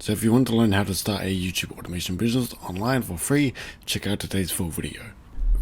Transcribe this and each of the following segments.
So if you want to learn how to start a YouTube automation business online for free, check out today's full video.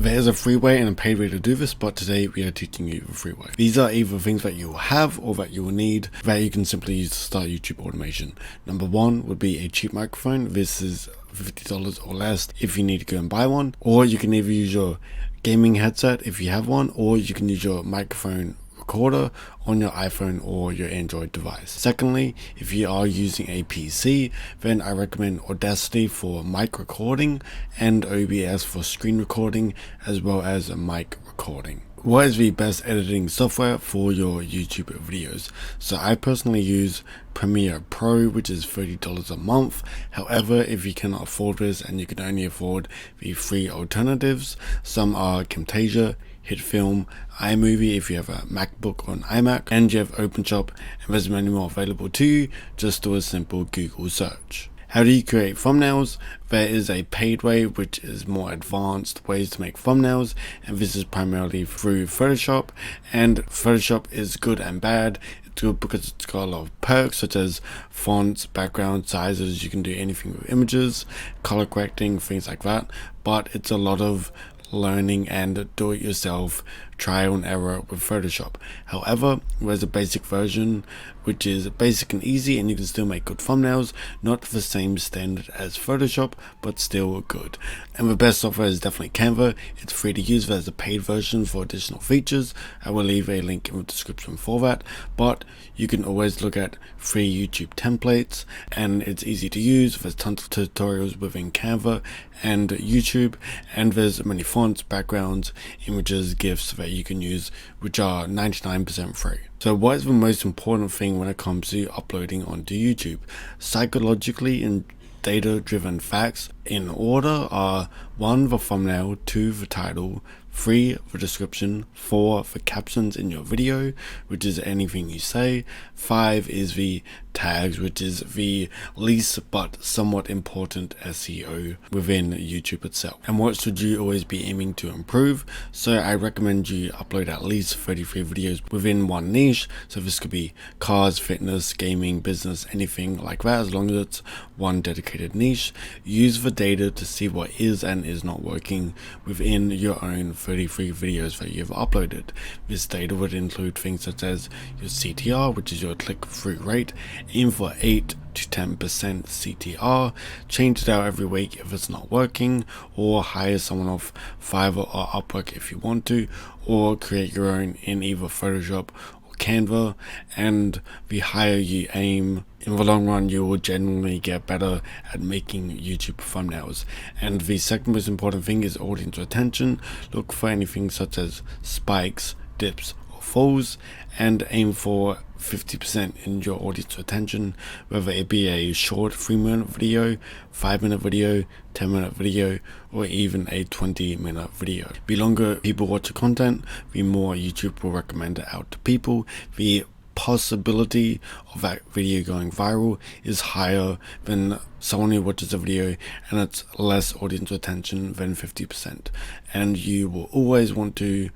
There is a free way and a paid way to do this, but today we are teaching you the free way. These are either things that you will have or that you will need that you can simply use to start YouTube automation. Number one would be a cheap microphone. This is $50 or less if you need to go and buy one, or you can either use your gaming headset if you have one, or you can use your microphone recorder on your iPhone or your Android device. Secondly, if you are using a PC, then I recommend Audacity for mic recording and OBS for screen recording, as well as a mic recording. What is the best editing software for your YouTube videos? So I personally use Premiere Pro, which is $30 a month. However, if you cannot afford this and you can only afford the free alternatives, some are Camtasia, HitFilm, iMovie if you have a MacBook or an iMac, and you have OpenShop, and there's many more available to you. Just do a simple Google search. How do you create thumbnails? There is a paid way, which is more advanced ways to make thumbnails, and this is primarily through Photoshop. And Photoshop is good and bad. It's good because it's got a lot of perks such as fonts, background sizes. You can do anything with images, color correcting, things like that. But it's a lot of learning and do-it-yourself trial and error with Photoshop. However, there's a basic version which is basic and easy, and you can still make good thumbnails, not the same standard as Photoshop, but still good. And the best software is definitely Canva. It's free to use. There's a paid version for additional features. I will leave a link in the description for that, but you can always look at free YouTube templates, and it's easy to use. There's tons of tutorials within Canva and YouTube, and there's many fonts, backgrounds, images, GIFs that you can use, which are 99% free. So what is the most important thing when it comes to uploading onto YouTube? Psychologically and data-driven facts in order are 1. The thumbnail, 2. the title, 3. the description, 4. the captions in your video, which is anything you say, 5. is the tags, which is the least but somewhat important SEO within YouTube itself. And what should you always be aiming to improve? So I recommend you upload at least 33 videos within one niche. So this could be cars, fitness, gaming, business, anything like that, as long as it's one dedicated niche. Use the data to see what is and is not working within your own 33 videos that you've uploaded. This data would include things such as your CTR, which is your click-through rate. Aim for 8 to 10% CTR. Change it out every week if it's not working, or hire someone off Fiverr or Upwork if you want to, or create your own in either Photoshop or Canva. And the higher you aim, in the long run, you will generally get better at making YouTube thumbnails. And the second most important thing is audience retention. Look for anything such as spikes, dips, or falls, and aim for 50% in your audience retention, whether it be a short 3-minute video, 5-minute video, 10-minute video, or even a 20-minute video. The longer people watch your content, the more YouTube will recommend it out to people. The possibility of that video going viral is higher than someone who watches a video and it's less audience retention than 50%. And you will always want to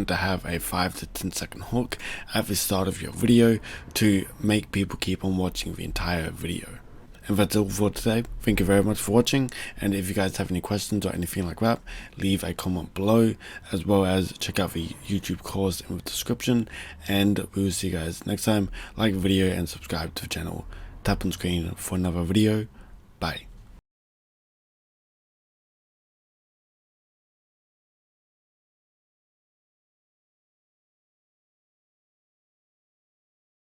have a 5 to 10 second hook at the start of your video to make people keep on watching the entire video. And that's all for today. Thank you very much for watching, and if you guys have any questions or anything like that, leave a comment below, as well as check out the YouTube course in the description, and we will see you guys next time. Like the video and subscribe to the channel. Tap on screen for another video. Bye.